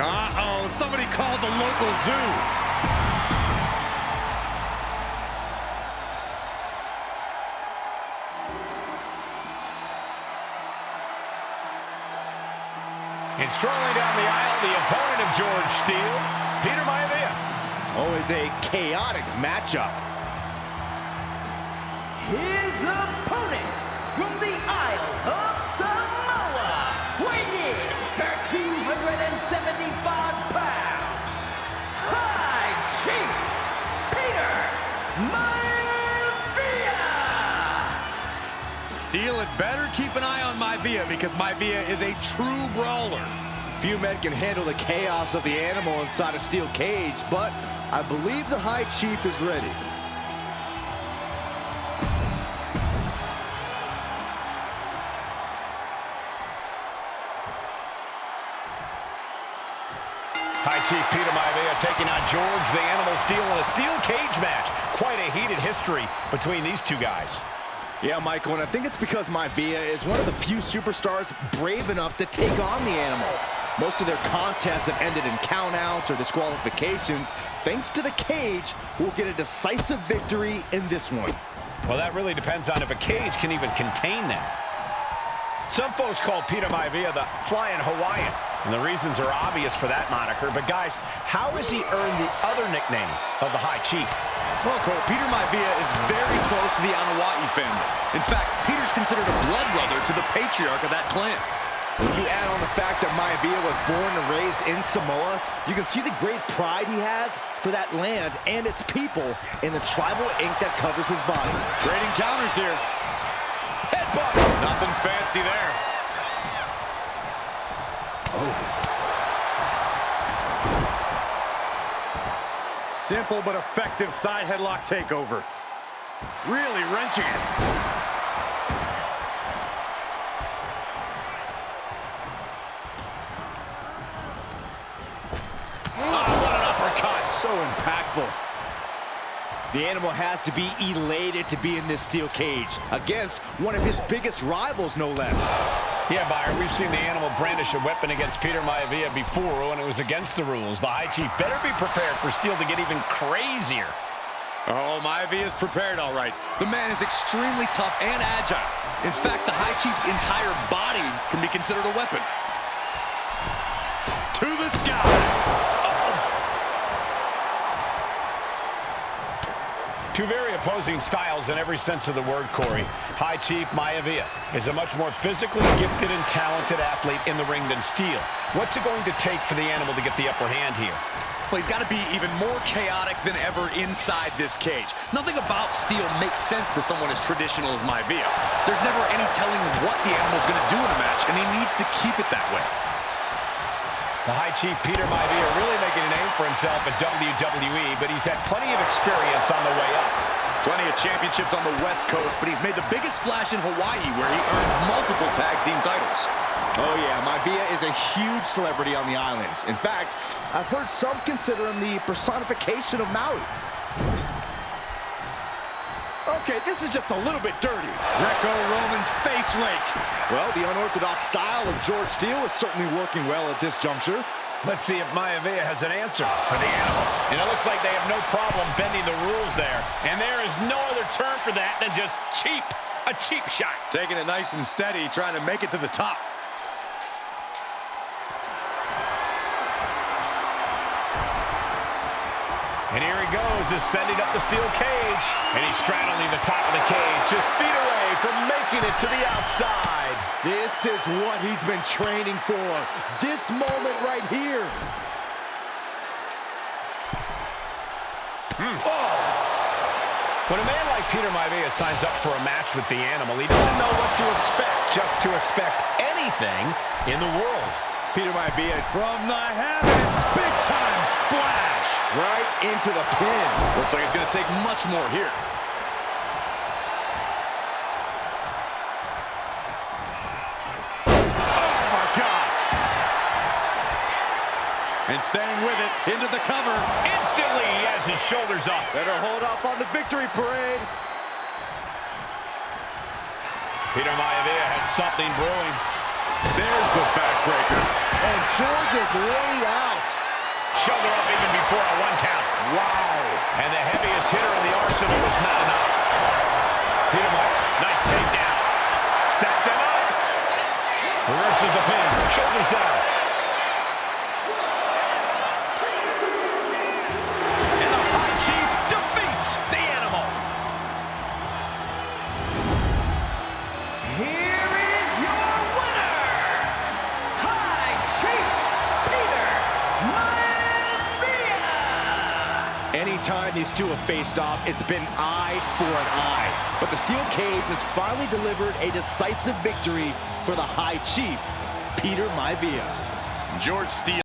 Uh-oh, somebody called the local zoo. And strolling down the aisle, the opponent of George Steele, Peter Maivia. Always a chaotic matchup. His opponent from the Isle of Samoa, weighing in at 275 pounds, High Chief Peter Maivia. Steele had better keep an eye on Maivia because Maivia is a true brawler. Few men can handle the chaos of the animal inside a steel cage, but I believe the High Chief is ready. High Chief Peter Maivia taking on George the Animal Steele in a steel cage match. Quite a heated history between these two guys. Yeah, Michael, and I think it's because Maivia is one of the few superstars brave enough to take on the animal. Most of their contests have ended in countouts or disqualifications. Thanks to the cage, we'll get a decisive victory in this one. Well, that really depends on if a cage can even contain them. Some folks call Peter Maivia the Flying Hawaiian, and the reasons are obvious for that moniker. But guys, how has he earned the other nickname of the High Chief? Well, Cole, Peter Maivia is very close to the Anawa'i family. In fact, Peter's considered a blood brother to the patriarch of that clan. When you add on the fact that Maivia was born and raised in Samoa, you can see the great pride he has for that land and its people in the tribal ink that covers his body. Trading counters here. Headbutt. Nothing fancy there. Oh. Simple but effective side headlock takeover. Really wrenching it. So impactful. The animal has to be elated to be in this steel cage against one of his biggest rivals, no less. Yeah, Byron, we've seen the animal brandish a weapon against Peter Maivia before when it was against the rules. The High Chief better be prepared for Steele to get even crazier. Oh, Maivia is prepared, all right. The man is extremely tough and agile. In fact, the High Chief's entire body can be considered a weapon. To the sky. Two very opposing styles in every sense of the word, Corey. High Chief Maivia is a much more physically gifted and talented athlete in the ring than Steele. What's it going to take for the animal to get the upper hand here? Well, he's got to be even more chaotic than ever inside this cage. Nothing about Steele makes sense to someone as traditional as Maivia. There's never any telling what the animal's going to do in a match, and he needs to keep it that way. The High Chief Peter Maivia really making a name for himself at WWE, but he's had plenty of experience on the way up. Plenty of championships on the West Coast, but he's made the biggest splash in Hawaii, where he earned multiple tag team titles. Oh yeah, Maivia is a huge celebrity on the islands. In fact, I've heard some consider him the personification of Maui. Okay, this is just a little bit dirty. Greco-Roman face rake. Well, the unorthodox style of George Steele is certainly working well at this juncture. Let's see if Maivia has an answer for the animal. And it looks like they have no problem bending the rules there. And there is no other term for that than just cheap. A cheap shot. Taking it nice and steady, trying to make it to the top. And here he goes, ascending up the steel cage. And he's straddling the top of the cage, just feet away from making it to the outside. This is what he's been training for. This moment right here. Oh. When a man like Peter Maivia signs up for a match with the animal, he doesn't know what to expect, just to expect anything in the world. Peter Maivia from the heavens, big time splash. Right into the pin. Looks like it's going to take much more here. Oh, my God. And staying with it, into the cover. Instantly, he has his shoulders up. Better hold up on the victory parade. Peter Maivia has something brewing. There's the backbreaker. And George is laid out. Shoulder up even before a 1 count. Wow. And the heaviest hitter in the arsenal was not enough. Peter Mike, nice takedown. Stack them up. Reverses the pin. Shoulders down. And the High Chief defeats the Animal. Here is your winner, High Chief Peter Maivia. Anytime these two have faced off, it's been eye for an eye. But the steel cage has finally delivered a decisive victory for the High Chief, Peter Maivia. George Steele.